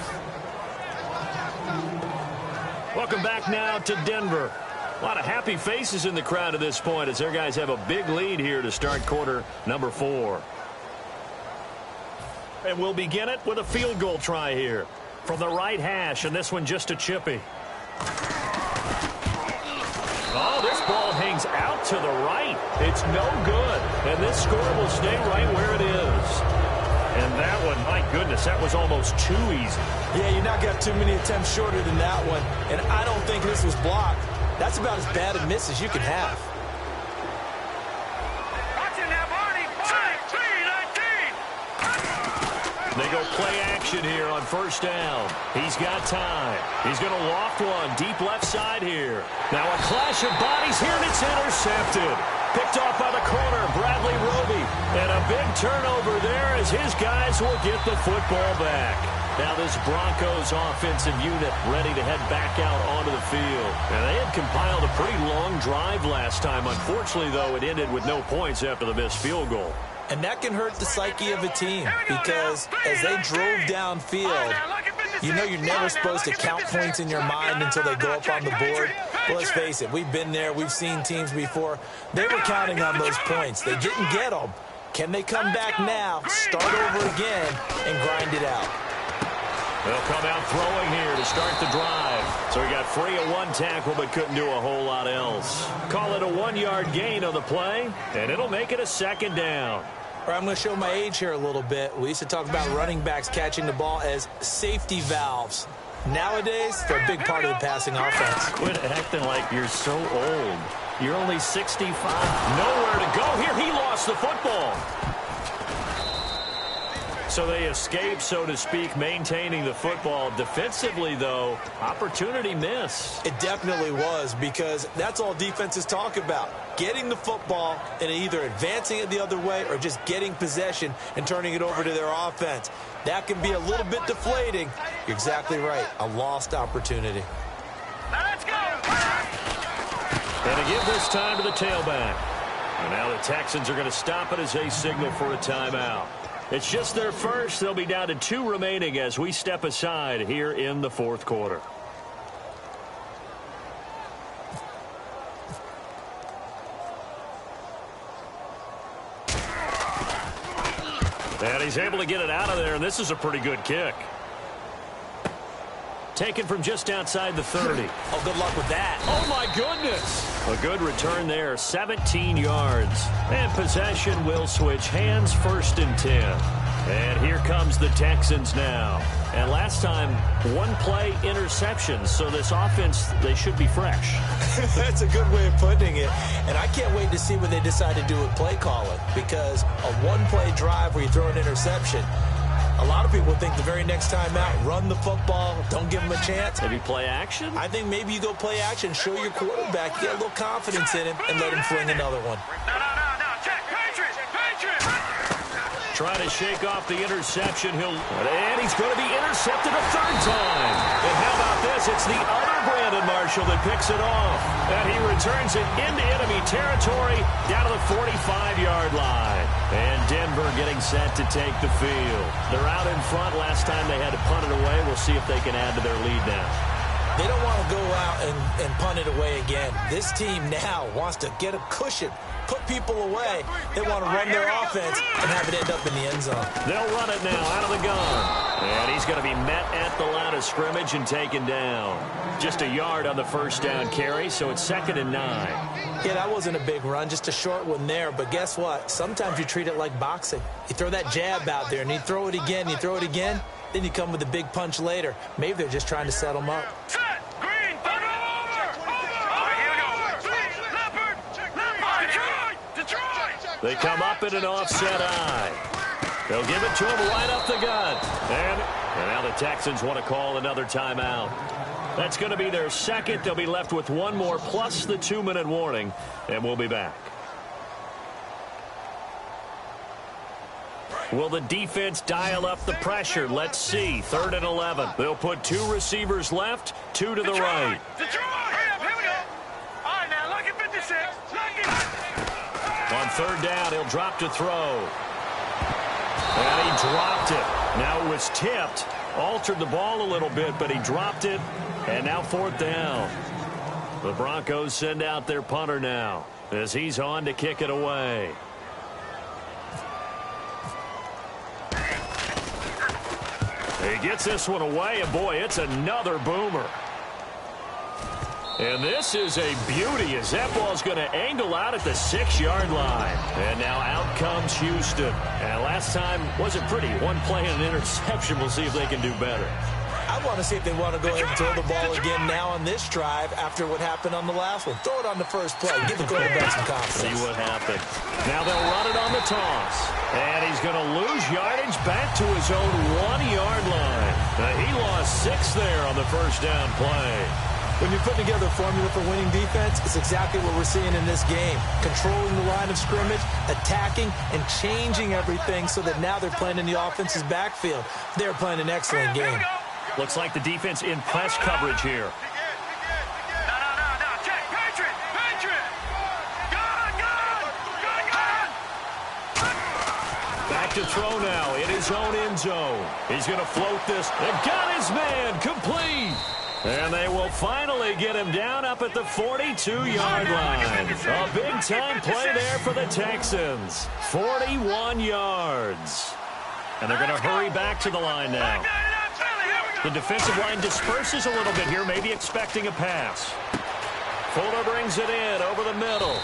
Welcome back now to Denver. A lot of happy faces in the crowd at this point as their guys have a big lead here to start quarter number 4. And we'll begin it with a field goal try here from the right hash, and this one just a chippy. Oh, this ball hangs out to the right. It's no good, and this score will stay right where it is. And that one, my goodness, that was almost too easy. Yeah, you not got too many attempts shorter than that one, and I don't think this was blocked. That's about as bad a miss as you can have. They go play action here on first down. He's got time. He's going to loft one deep left side here. Now a clash of bodies here, and it's intercepted. Picked off by the corner, Bradley Roby. And a big turnover there as his guys will get the football back. Now this Broncos offensive unit ready to head back out onto the field. And they had compiled a pretty long drive last time. Unfortunately, though, it ended with no points after the missed field goal. And that can hurt the psyche of a team because as they drove downfield, you know you're never supposed to count points in your mind until they go up on the board. Well, let's face it, we've been there. We've seen teams before. They were counting on those points. They didn't get them. Can they come back now, start over again, and grind it out? They'll come out throwing here to start the drive. So he got free of one tackle but couldn't do a whole lot else. Call it a 1-yard gain on the play, and it'll make it a second down. All right, I'm going to show my age here a little bit. We used to talk about running backs catching the ball as safety valves. Nowadays, they're a big part of the passing offense. Quit acting like you're so old. You're only 65. Nowhere to go here. He lost the football. So they escape, so to speak, maintaining the football. Defensively, though, opportunity miss. It definitely was, because that's all defenses talk about. Getting the football and either advancing it the other way or just getting possession and turning it over to their offense. That can be a little bit deflating. You're exactly right. A lost opportunity. Let's go. And to give this time to the tailback. And now the Texans are going to stop it as they signal for a timeout. It's just their first. They'll be down to 2 remaining as we step aside here in the fourth quarter. And he's able to get it out of there, and this is a pretty good kick. Taken from just outside the 30. Oh, good luck with that. Oh, my goodness. A good return there, 17 yards. And possession will switch hands, 1st and 10. And here comes the Texans now. And last time, 1-play interception. So this offense, they should be fresh. That's a good way of putting it. And I can't wait to see what they decide to do with play calling. Because a 1-play drive where you throw an interception, a lot of people think the very next time out, run the football, don't give them a chance. Maybe play action? I think maybe you go play action, show your quarterback, get a little confidence in him, and let him fling another one. No. Check. Patriots. Try to shake off the interception. And he's going to be intercepted a 3rd time. And how about this? It's the other Brandon Marshall that picks it off. And he returns it into enemy territory down to the 45-yard line. And Denver getting set to take the field. They're out in front. Last time they had to punt it away. We'll see if they can add to their lead now. They don't want to go out and punt it away again. This team now wants to get a cushion, put people away. They want to run their offense and have it end up in the end zone. They'll run it now out of the gun. And he's going to be met at the line of scrimmage and taken down. Just a yard on the 1st down carry, so it's 2nd and 9. Yeah, that wasn't a big run, just a short one there. But guess what? Sometimes you treat it like boxing. You throw that jab out there, and you throw it again, then you come with a big punch later. Maybe they're just trying to set them up. Set. Green. Over. All right, here we go. Detroit. They come up in an offset eye. They'll give it to him right up the gut. And now the Texans want to call another timeout. That's going to be their 2nd. They'll be left with 1 more plus the 2-minute warning, and we'll be back. Will the defense dial up the pressure? Let's see. 3rd and 11. They'll put 2 receivers left, 2 to the right. Detroit. Here we go. All right, now look at 56. On 3rd down, he'll drop to throw. And he dropped it. Now it was tipped. Altered the ball a little bit, but he dropped it. And now 4th down. The Broncos send out their punter now as he's on to kick it away. He gets this one away, and boy, it's another boomer. And this is a beauty as that ball's going to angle out at the 6-yard line. And now out comes Houston. And last time wasn't pretty. 1 play and an interception. We'll see if they can do better. I want to see if they want to go ahead and throw the ball again now on this drive after what happened on the last one. Throw it on the first play. Give the quarterback some confidence. See what happens. Now they'll run it on the toss. And he's going to lose yardage back to his own 1-yard line. He lost 6 there on the first down play. When you put together a formula for winning defense, it's exactly what we're seeing in this game. Controlling the line of scrimmage, attacking, and changing everything so that now they're playing in the offense's backfield. They're playing an excellent game. Looks like the defense in press coverage here. Check. Patriot. Back to throw now in his own end zone. He's going to float this. And got his man complete. And they will finally get him down up at the 42-yard line. A big-time play there for the Texans. 41 yards. And they're going to hurry back to the line now. The defensive line disperses a little bit here, maybe expecting a pass. Fuller brings it in over the middle.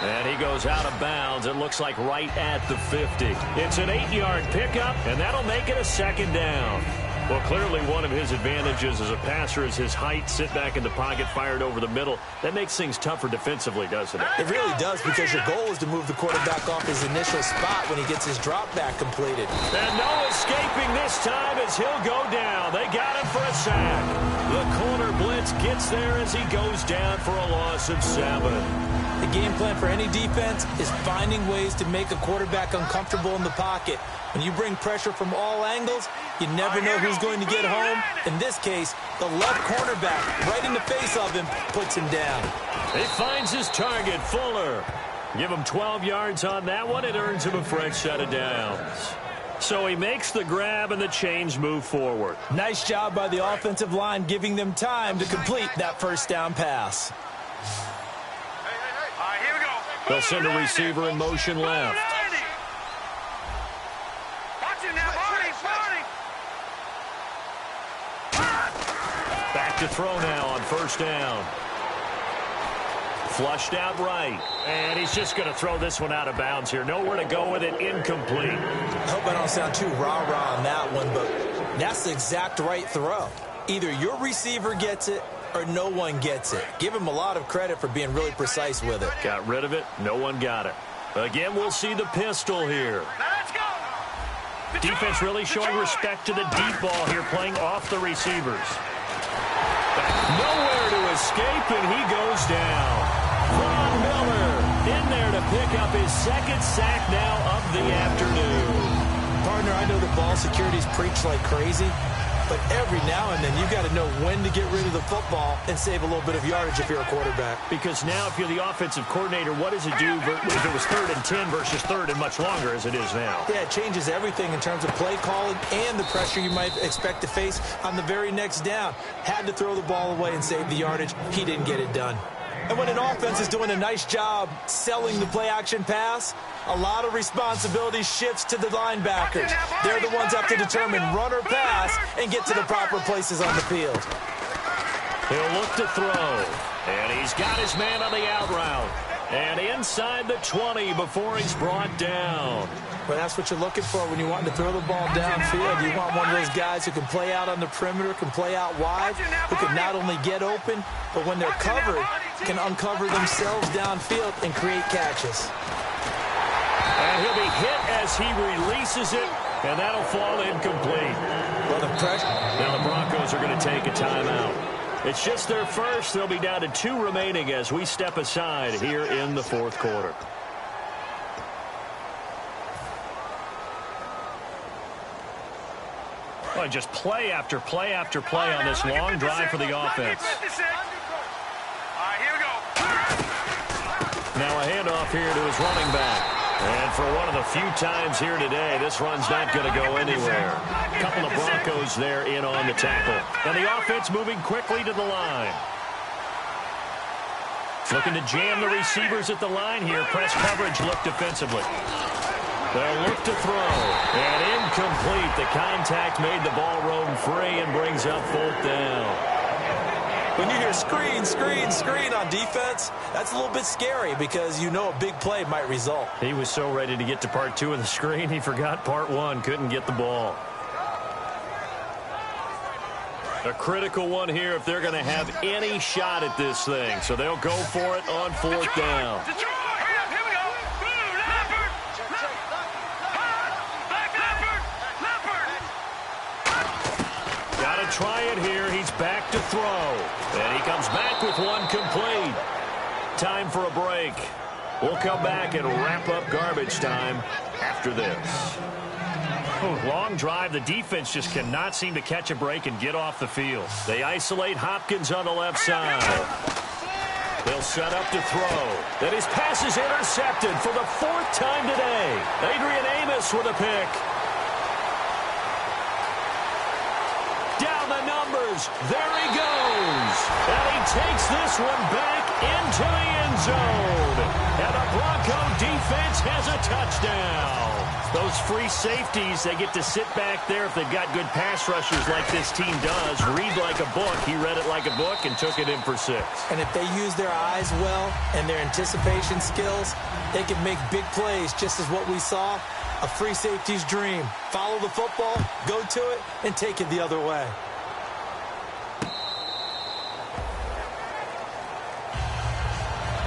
And he goes out of bounds, it looks like right at the 50. It's an 8-yard pickup, and that'll make it a second down. Well, clearly one of his advantages as a passer is his height. Sit back in the pocket, fired over the middle. That makes things tougher defensively, doesn't it? It really does, because your goal is to move the quarterback off his initial spot when he gets his drop back completed. And no escaping this time as he'll go down. They got him for a sack. The corner blitz gets there as he goes down for a loss of 7. The game plan for any defense is finding ways to make a quarterback uncomfortable in the pocket. When you bring pressure from all angles, you never know who's going to get home. In this case, the left cornerback, right in the face of him, puts him down. He finds his target, Fuller. Give him 12 yards on that one. It earns him a fresh set of downs. So he makes the grab and the chains move forward. Nice job by the offensive line giving them time to complete that first down pass. Here we go. They'll send a receiver in motion left. Watch it now, Barney. Back to throw now on first down. Flushed out right. And he's just going to throw this one out of bounds here. Nowhere to go with it. Incomplete. I hope I don't sound too rah-rah on that one, but that's the exact right throw. Either your receiver gets it or no one gets it. Give him a lot of credit for being really precise with it. Got rid of it. No one got it. Again, we'll see the pistol here. Let's go. Defense really showing respect to the deep ball here, playing off the receivers. Nowhere to escape, and he goes down. Von Miller in there to pick up his second sack now of the afternoon. Partner, I know that ball security's preached like crazy, but every now and then you got to know when to get rid of the football and save a little bit of yardage if you're a quarterback. Because now if you're the offensive coordinator, what does it do if it was 3rd and 10 versus 3rd and much longer as it is now? Yeah, it changes everything in terms of play calling and the pressure you might expect to face on the very next down. Had to throw the ball away and save the yardage. He didn't get it done. And when an offense is doing a nice job selling the play-action pass, a lot of responsibility shifts to the linebackers. They're the ones that have to determine run or pass and get to the proper places on the field. He'll look to throw. And he's got his man on the out route. And inside the 20 before he's brought down. But that's what you're looking for when you want to throw the ball downfield. You want one of those guys who can play out on the perimeter, can play out wide, who can not only get open, but when they're covered, can uncover themselves downfield and create catches. And he'll be hit as he releases it, and that'll fall incomplete. Well, the pressure. Now the Broncos are going to take a timeout. It's just their first. They'll be down to 2 remaining as we step aside here in the 4th quarter. Well, just play after play after play on this long drive for the offense. Here we go. Now a handoff here to his running back. And for one of the few times here today, this run's not going to go anywhere. A couple of Broncos there in on the tackle. And the offense moving quickly to the line. Looking to jam the receivers at the line here. Press coverage look defensively. They'll look to throw. And incomplete. The contact made the ball roam free and brings up 4th down. When you hear screen, screen, screen on defense, that's a little bit scary because you know a big play might result. He was so ready to get to part 2 of the screen, he forgot part 1, couldn't get the ball. A critical one here if they're going to have any shot at this thing. So they'll go for it on 4th down. Detroit! Here we go! Leopard! Leopard! Got to try it here. He's back to throw. And he comes back with one complete. Time for a break. We'll come back and wrap up garbage time after this. Long drive. The defense just cannot seem to catch a break and get off the field. They isolate Hopkins on the left side. They'll set up to throw. Then his pass is intercepted for the 4th time today. Adrian Amos with a pick. Down the numbers. There he goes. And he takes this one back into the end zone. And the Bronco defense has a touchdown. Those free safeties, they get to sit back there if they've got good pass rushers like this team does. Read like a book. He read it like a book and took it in for 6. And if they use their eyes well and their anticipation skills, they can make big plays, just as what we saw. A free safety's dream. Follow the football, go to it, and take it the other way.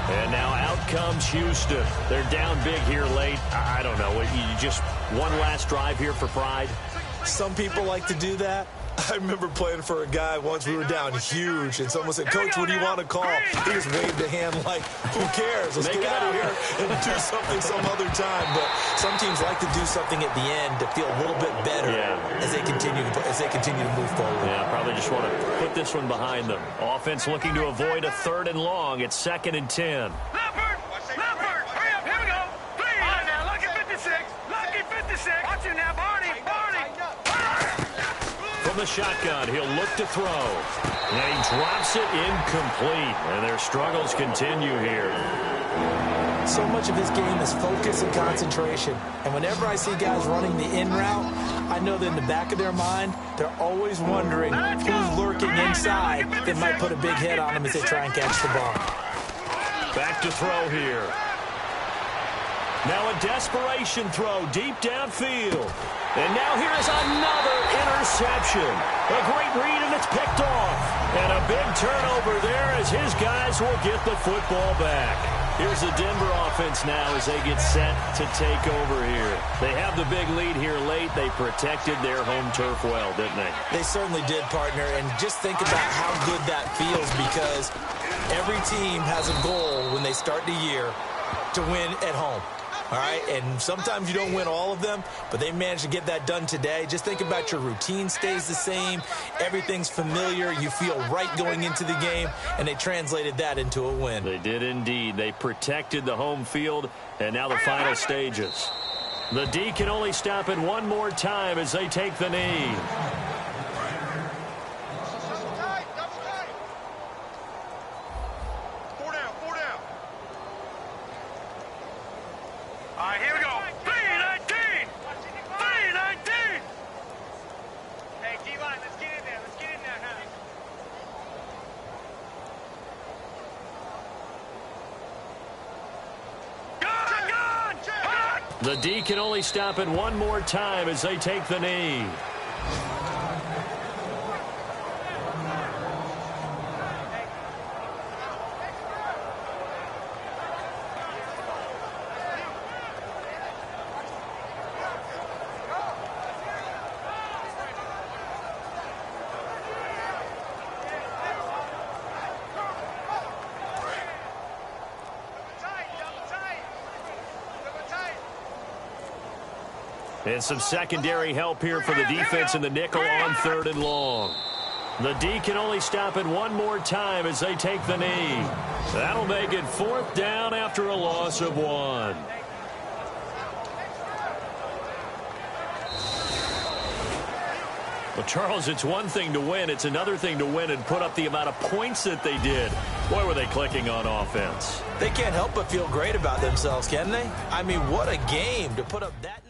And now out comes Houston. They're down big here late. I don't know. You just one last drive here for pride? Some people like to do that. I remember playing for a guy once. We were down huge, and someone said, "Coach, what do you want to call?" He just waved a hand like, "Who cares? Let's get out of here and do something some other time." But some teams like to do something at the end to feel a little bit better as they continue to move forward. Yeah, probably just want to put this one behind them. Offense looking to avoid a 3rd and long. It's 2nd and 10. Leopard! Hurry up! Here we go! Please! All right, now, lucky 56! Lucky 56! Watch it now, Barney! From the shotgun, he'll look to throw. And he drops it incomplete. And their struggles continue here. So much of his game is focus and concentration. And whenever I see guys running the in route, I know that in the back of their mind, they're always wondering who's lurking inside that might put a big hit on them as they try and catch the ball. Back to throw here. Now a desperation throw deep downfield. And now here is another interception. A great read, and it's picked off. And a big turnover there as his guys will get the football back. Here's the Denver offense now as they get set to take over here. They have the big lead here late. They protected their home turf well, didn't they? They certainly did, partner. And just think about how good that feels, because every team has a goal when they start the year to win at home. All right, and sometimes you don't win all of them, but they managed to get that done today. Just think about your routine stays the same. Everything's familiar. You feel right going into the game, and they translated that into a win. They did indeed. They protected the home field, and now the final stages. The D can only stop it one more time as they take the knee. All right, here we go. 3-19! 3-19! Hey, D-line, let's get in there. Let's get in there now. The D can only stop it one more time as they take the knee. And some secondary help here for the defense in the nickel on 3rd and long. The D can only stop it one more time as they take the knee. That'll make it 4th down after a loss of 1. Well, Charles, it's one thing to win. It's another thing to win and put up the amount of points that they did. Boy, were they clicking on offense. They can't help but feel great about themselves, can they? I mean, what a game to put up that.